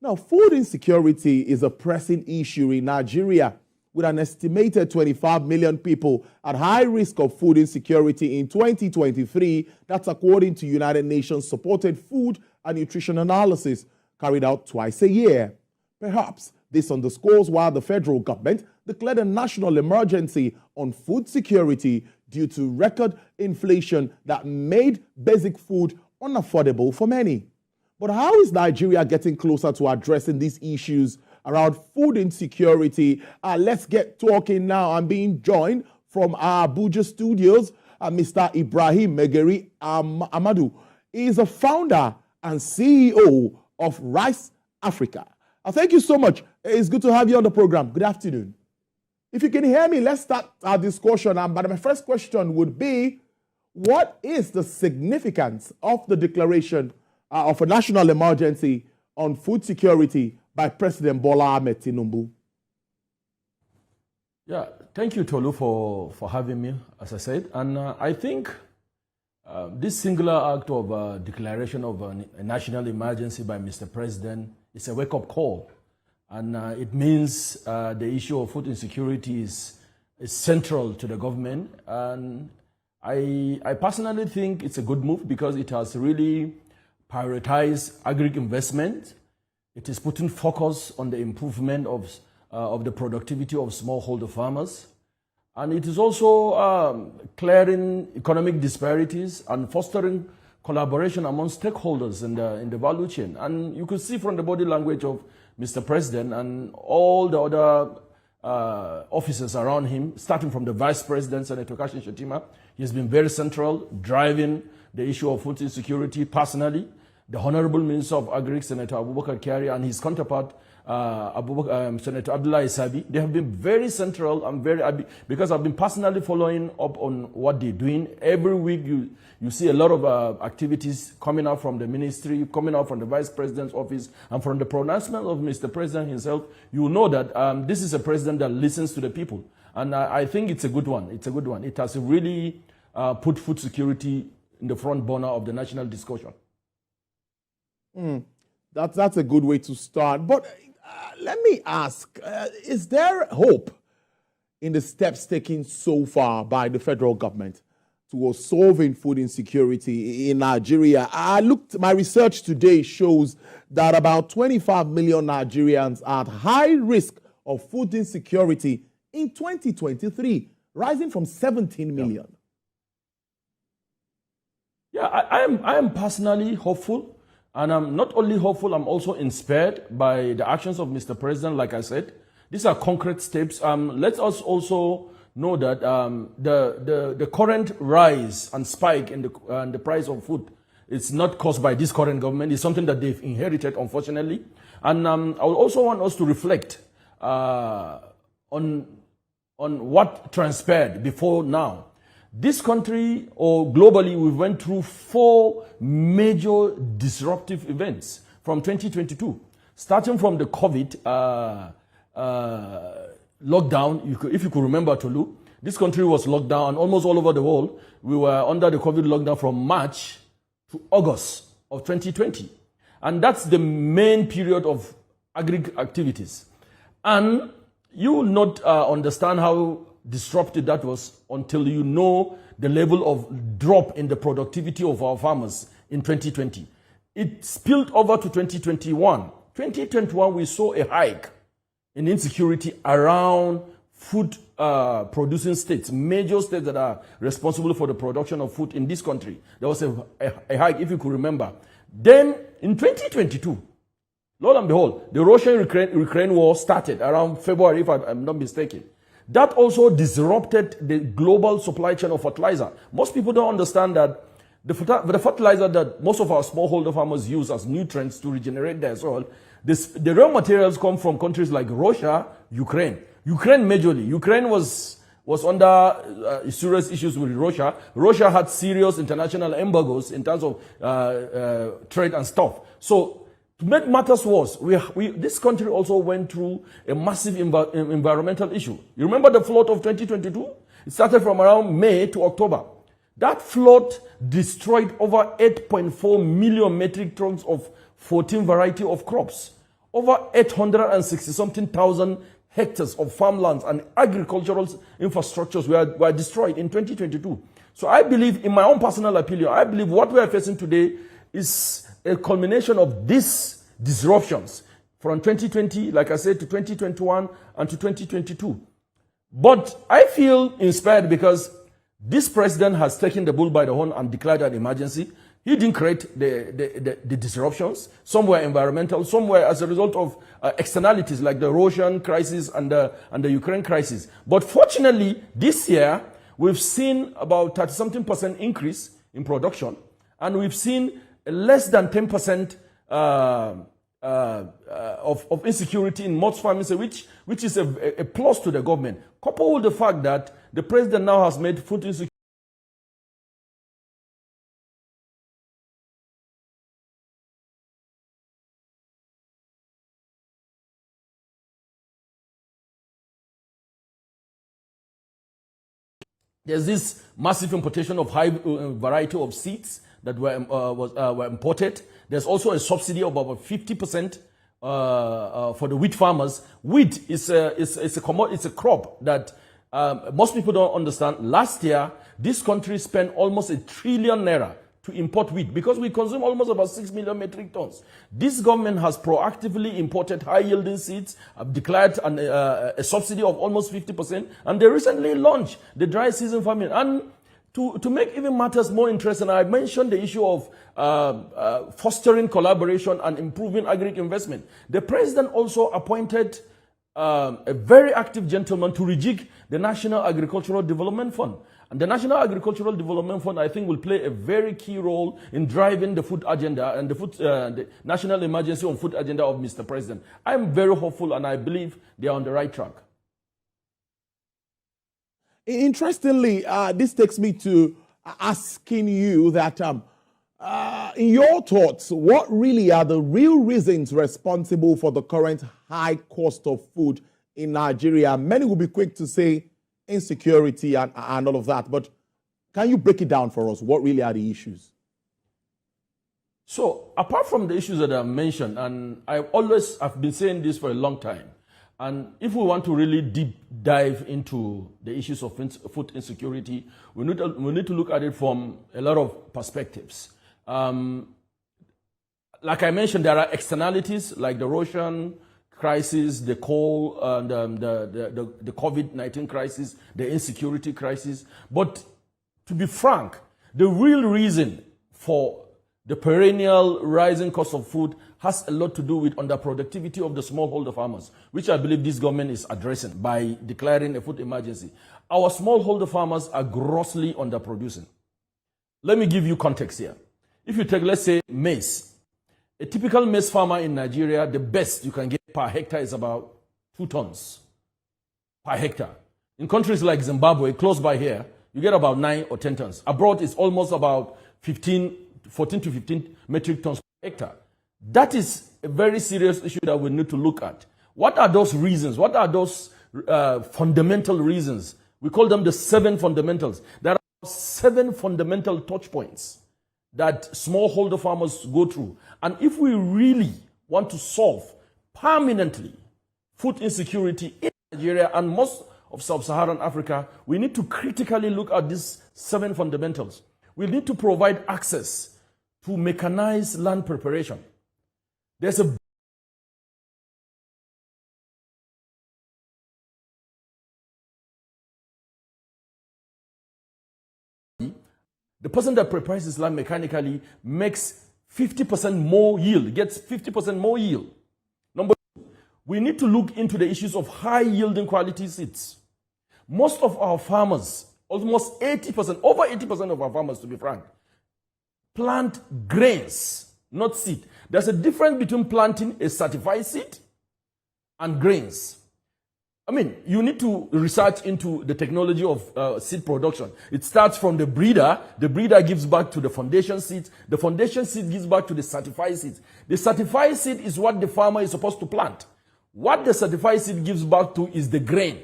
Now, food insecurity is a pressing issue in Nigeria, with an estimated 25 million people at high risk of food insecurity in 2023. That's according to United Nations-supported food and nutrition analysis carried out twice a year. Perhaps this underscores why the federal government declared a national emergency on food security due to record inflation that made basic food unaffordable for many. But how is Nigeria getting closer to addressing these issues around food insecurity? Let's get talking now. I'm being joined from our Abuja studios, Mr. Ibrahim Megeri Amadu. He is a founder and CEO of RiceAfrika. Thank you so much. It's good to have you on the program. Good afternoon. If you can hear me, let's start our discussion. But my first question would be, what is the significance of the declaration of a national emergency on food security by President Bola Ahmed Tinubu? Yeah, thank you, Tolu, for having me, as I said. And I think this singular act of declaration of a national emergency by Mr. President is a wake-up call. And it means the issue of food insecurity is central to the government. And I personally think it's a good move because it has really prioritized agri-investment. It is putting focus on the improvement of the productivity of smallholder farmers. And it is also clearing economic disparities and fostering collaboration among stakeholders in the value chain. And you could see from the body language of Mr. President and all the other officers around him, starting from the Vice President, Senator Kashim Shettima, he has been very central, driving the issue of food insecurity personally. The Honorable Minister of Agri, Senator Abubakar Kyari, and his counterpart, Senator Abdullahi Sabi, they have been very central. I'm very happy because I've been personally following up on what they're doing. Every week you see a lot of activities coming out from the ministry, coming out from the Vice President's office, and from the pronouncement of Mr. President himself. You know that this is a president that listens to the people. And I think it's a good one. It's a good one. It has really put food security in the front burner of the national discussion. That's a good way to start. But let me ask, is there hope in the steps taken so far by the federal government towards solving food insecurity in Nigeria? My research today shows that about 25 million Nigerians are at high risk of food insecurity in 2023, rising from 17 million. Yeah, I am personally hopeful. And I'm not only hopeful, I'm also inspired by the actions of Mr. President. Like I said, these are concrete steps. Let us also know that the current rise and spike in the price of food is not caused by this current government. It's something that they've inherited, unfortunately. And I would also want us to reflect on what transpired before now. This country, or globally, we went through 4 major disruptive events from 2022. Starting from the COVID lockdown, if you could remember, Tolu, this country was locked down almost all over the world. We were under the COVID lockdown from March to August of 2020. And that's the main period of agri activities. And you will not understand how disrupted that was until you know the level of drop in the productivity of our farmers in 2020. It spilled over to 2021. 2021, we saw a hike in insecurity around food producing states, major states that are responsible for the production of food in this country. There was a hike, if you could remember. Then in 2022, lo and behold, the Russian-Ukraine war started around February, if I'm not mistaken. That also disrupted the global supply chain of fertilizer. Most people don't understand that the fertilizer that most of our smallholder farmers use as nutrients to regenerate their soil, the raw materials come from countries like Russia, Ukraine. Ukraine majorly. Ukraine was under serious issues with Russia. Russia had serious international embargoes in terms of trade and stuff. So to make matters worse, this country also went through a massive environmental issue. You remember the flood of 2022? It started from around May to October. That flood destroyed over 8.4 million metric tons of 14 variety of crops. over 860-something thousand hectares of farmlands and agricultural infrastructures were destroyed in 2022. So I believe, in my own personal opinion, I believe what we are facing today is a culmination of these disruptions from 2020, like I said, to 2021 and to 2022. But I feel inspired because this president has taken the bull by the horn and declared an emergency. He didn't create the disruptions. Some were environmental, some were as a result of externalities like the Russian crisis and the Ukraine crisis. But fortunately, this year, we've seen about 30-something% increase in production, and we've seen less than 10% of insecurity in most farming, which is a plus to the government. Coupled with the fact that the president now has made food insecurity There's this massive importation of high variety of seeds that were imported. There's also a subsidy of about 50% for the wheat farmers. Wheat is a crop that most people don't understand. Last year, this country spent almost ₦1 trillion to import wheat because we consume almost about 6 million metric tons. This government has proactively imported high-yielding seeds, declared a subsidy of almost 50%, and they recently launched the dry season farming. And to make even matters more interesting, I mentioned the issue of fostering collaboration and improving agri investment. The president also appointed a very active gentleman to rejig the National Agricultural Development Fund. And the National Agricultural Development Fund, I think, will play a very key role in driving the food agenda and the national emergency on food agenda of Mr. President. I'm very hopeful, and I believe they are on the right track. Interestingly, this takes me to asking you that, in your thoughts, what really are the real reasons responsible for the current high cost of food in Nigeria? Many will be quick to say insecurity and all of that, but can you break it down for us? What really are the issues? So, apart from the issues that I mentioned, and I've been saying this for a long time, and if we want to really deep dive into the issues of food insecurity, we need to look at it from a lot of perspectives. Like I mentioned, there are externalities like the Russian crisis, the coal, the COVID-19 crisis, the insecurity crisis. But to be frank, the real reason for the perennial rising cost of food has a lot to do with underproductivity of the smallholder farmers, which I believe this government is addressing by declaring a food emergency. Our smallholder farmers are grossly underproducing. Let me give you context here. If you take, let's say, maize, a typical maize farmer in Nigeria, the best you can get per hectare is about 2 tons per hectare. In countries like Zimbabwe, close by here, you get about 9 or 10 tons. Abroad, it's almost about 14 to 15 metric tons per hectare. That is a very serious issue that we need to look at. What are those reasons? What are those fundamental reasons? We call them the 7 fundamentals. There are 7 fundamental touch points that smallholder farmers go through. And if we really want to solve permanently food insecurity in Nigeria and most of sub-Saharan Africa, we need to critically look at these 7 fundamentals. We need to provide access to mechanized land preparation. There's a the person that prepares his land mechanically makes 50% more yield, gets 50% more yield. Number 2, we need to look into the issues of high yielding quality seeds. Most of our farmers, almost 80%, over 80% of our farmers, to be frank, plant grains, not seed. There's a difference between planting a certified seed and grains. I mean, you need to research into the technology of seed production. It starts from the breeder. The breeder gives back to the foundation seeds. The foundation seed gives back to the certified seeds. The certified seed is what the farmer is supposed to plant. What the certified seed gives back to is the grain.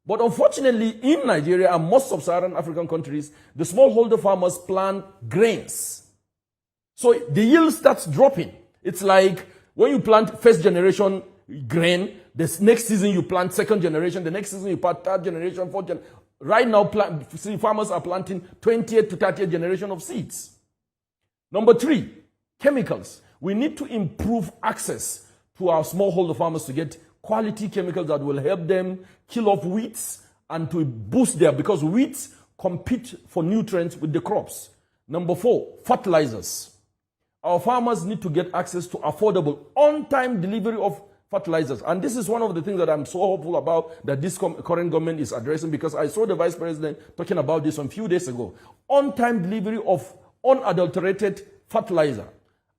But unfortunately, in Nigeria and most sub-Saharan African countries, the smallholder farmers plant grains. So the yield starts dropping. It's like When you plant first generation grain, the next season you plant second generation, the next season you plant third generation, fourth generation. Right now, farmers are planting 20th to 30th generation of seeds. Number 3, chemicals. We need to improve access to our smallholder farmers to get quality chemicals that will help them kill off weeds and to boost because weeds compete for nutrients with the crops. Number 4, fertilizers. Our farmers need to get access to affordable, on-time delivery of fertilizers. And this is one of the things that I'm so hopeful about that this current government is addressing, because I saw the Vice President talking about this a few days ago. On-time delivery of unadulterated fertilizer.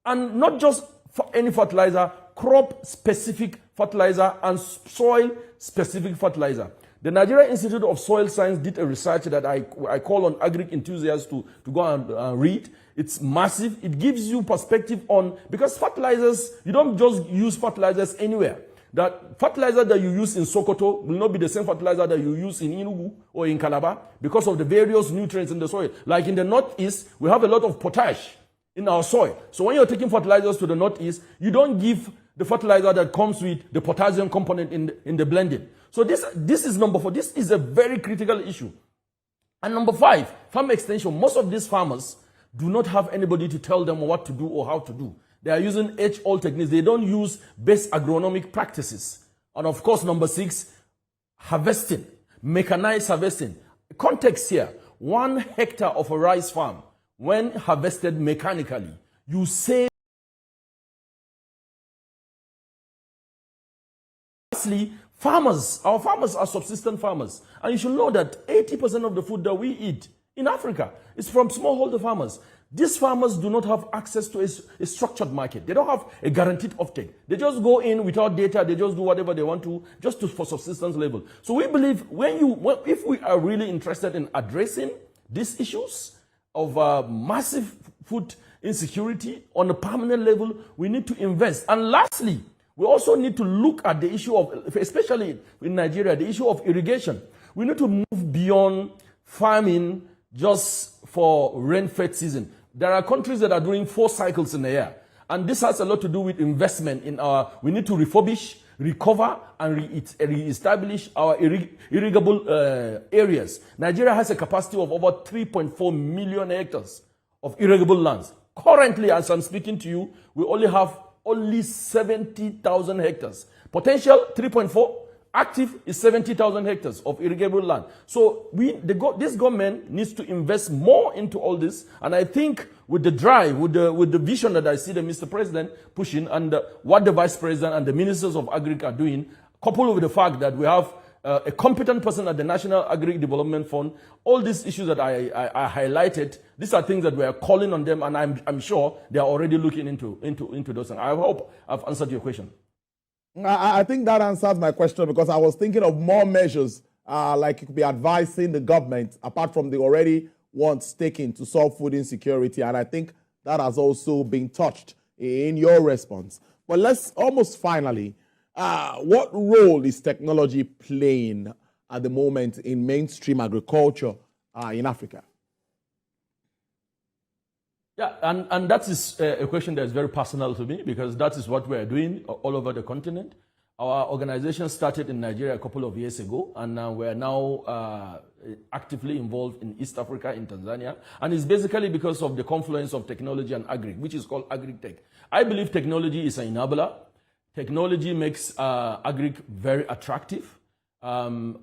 And not just for any fertilizer, crop-specific fertilizer and soil-specific fertilizer. The Nigerian Institute of Soil Science did a research that I call on agri enthusiasts to go and read. It's massive. It gives you perspective on, because fertilizers, you don't just use fertilizers anywhere. That fertilizer that you use in Sokoto will not be the same fertilizer that you use in Enugu or in Calabar because of the various nutrients in the soil. Like in the Northeast, we have a lot of potash in our soil. So when you're taking fertilizers to the Northeast, you don't give the fertilizer that comes with the potassium component in the blending. So this is number 4. This is a very critical issue. And number 5, farm extension. Most of these farmers do not have anybody to tell them what to do or how to do. They are using age-old techniques. They don't use best agronomic practices. And of course, number 6, harvesting, mechanized harvesting. Context here, 1 hectare of a rice farm, when harvested mechanically, you save. Lastly, farmers. Our farmers are subsistence farmers. And you should know that 80% of the food that we eat in Africa is from smallholder farmers. These farmers do not have access to a structured market. They don't have a guaranteed offtake. They just go in without data. They just do whatever they want to, just for subsistence level. So we believe if we are really interested in addressing these issues of massive food insecurity on a permanent level, we need to invest. And lastly, we also need to look at the issue of, especially in Nigeria, the issue of irrigation. We need to move beyond farming just for rain-fed season. There are countries that are doing 4 cycles in a year. And this has a lot to do with investment in we need to refurbish, recover, and re-establish our irrigable areas. Nigeria has a capacity of over 3.4 million hectares of irrigable lands. Currently, as I'm speaking to you, we only have 70,000 hectares. Potential 3.4, active is 70,000 hectares of irrigable land. So this government needs to invest more into all this. And I think with the drive, with the vision that I see the Mr. President pushing, and what the Vice President and the Ministers of Agri are doing, coupled with the fact that we have a competent person at the National Agri Development Fund, all these issues that I highlighted, these are things that we are calling on them, and I'm sure they are already looking into those things. I hope I've answered your question. I think that answers my question, because I was thinking of more measures like you could be advising the government, apart from the already ones taken to solve food insecurity. And I think that has also been touched in your response. But let's almost finally, what role is technology playing at the moment in mainstream agriculture in Africa? Yeah, and that is a question that is very personal to me, because that is what we are doing all over the continent. Our organization started in Nigeria a couple of years ago, and we are now actively involved in East Africa, in Tanzania. And it's basically because of the confluence of technology and agri, which is called agri-tech. I believe technology is an enabler. Technology makes agri very attractive.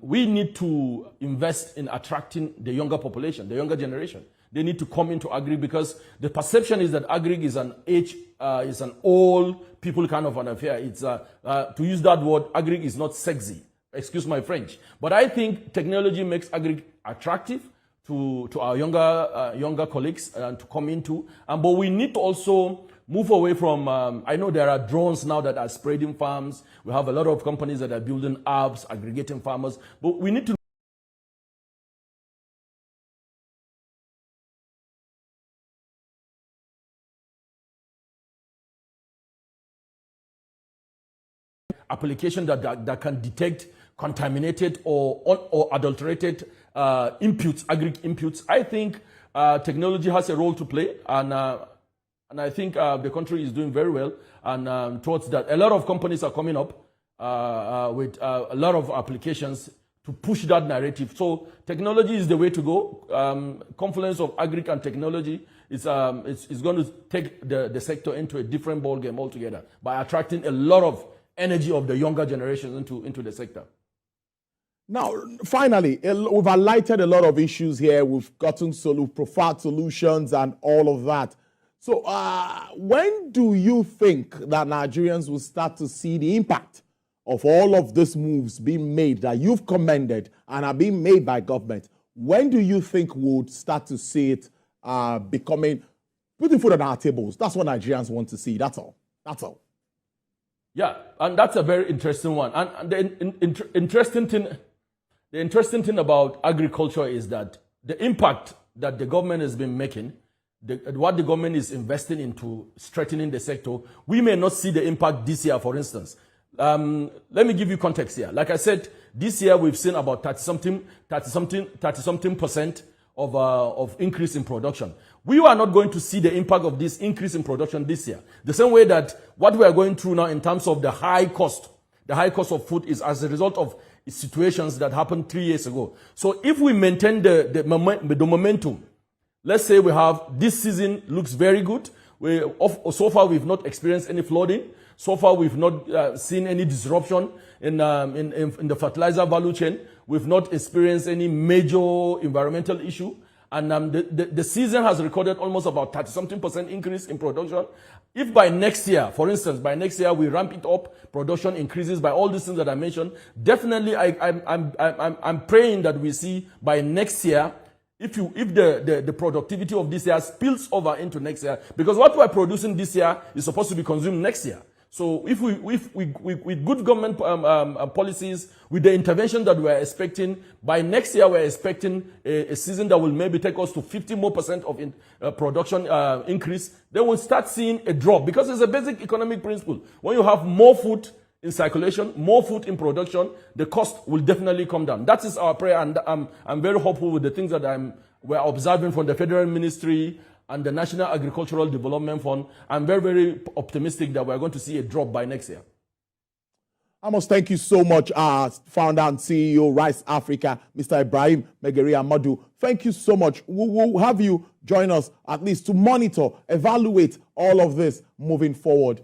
We need to invest in attracting the younger population, the younger generation. They need to come into agri, because the perception is that agri is an old people kind of an affair. It's to use that word, agri is not sexy. Excuse my French, but I think technology makes agri attractive to our younger colleagues to come into. But we need to also move away from. I know there are drones now that are spreading farms. We have a lot of companies that are building apps, aggregating farmers. But we need to application that can detect contaminated or adulterated inputs, agri inputs. I think technology has a role to play, and And I think the country is doing very well. And towards that, a lot of companies are coming up with a lot of applications to push that narrative. So technology is the way to go. Confluence of agri and technology is going to take the sector into a different ballgame altogether by attracting a lot of energy of the younger generations into the sector. Now, finally, we've highlighted a lot of issues here. We've gotten preferred solutions and all of that. So when do you think that Nigerians will start to see the impact of all of these moves being made that you've commended and are being made by government? When do you think we'll start to see it putting food on our tables? That's what Nigerians want to see. That's all. That's all. Yeah, and that's a very interesting one. And the interesting thing about agriculture is that the impact that the government has been making, what the government is investing into strengthening the sector, we may not see the impact this year, for instance. Let me give you context here. Like I said, this year we've seen about 30-something percent of increase in production. We are not going to see the impact of this increase in production this year. The same way that what we are going through now in terms of the high cost of food is as a result of situations that happened 3 years ago. So if we maintain the momentum, let's say we have this season looks very good. So far we've not experienced any flooding. So far we've not seen any disruption in the fertilizer value chain. We've not experienced any major environmental issue. And the season has recorded almost about 30-something% increase in production. If by next year, for instance, we ramp it up, production increases by all these things that I mentioned, definitely I'm praying that we see by next year, if the productivity of this year spills over into next year, because what we're producing this year is supposed to be consumed next year. So if we with good government policies, with the intervention that we're expecting, by next year we're expecting a season that will maybe take us to 50% more of production increase, then we'll start seeing a drop, because it's a basic economic principle. When you have more food in circulation, more food in production, the cost will definitely come down. That is our prayer, and I'm very hopeful with the things that we're observing from the Federal Ministry and the National Agricultural Development Fund. I'm very, very optimistic that we're going to see a drop by next year. I must thank you so much, founder and CEO, RiceAfrika, Mr. Ibrahim Megari Amadu. Thank you so much. We'll have you join us at least to monitor, evaluate all of this moving forward.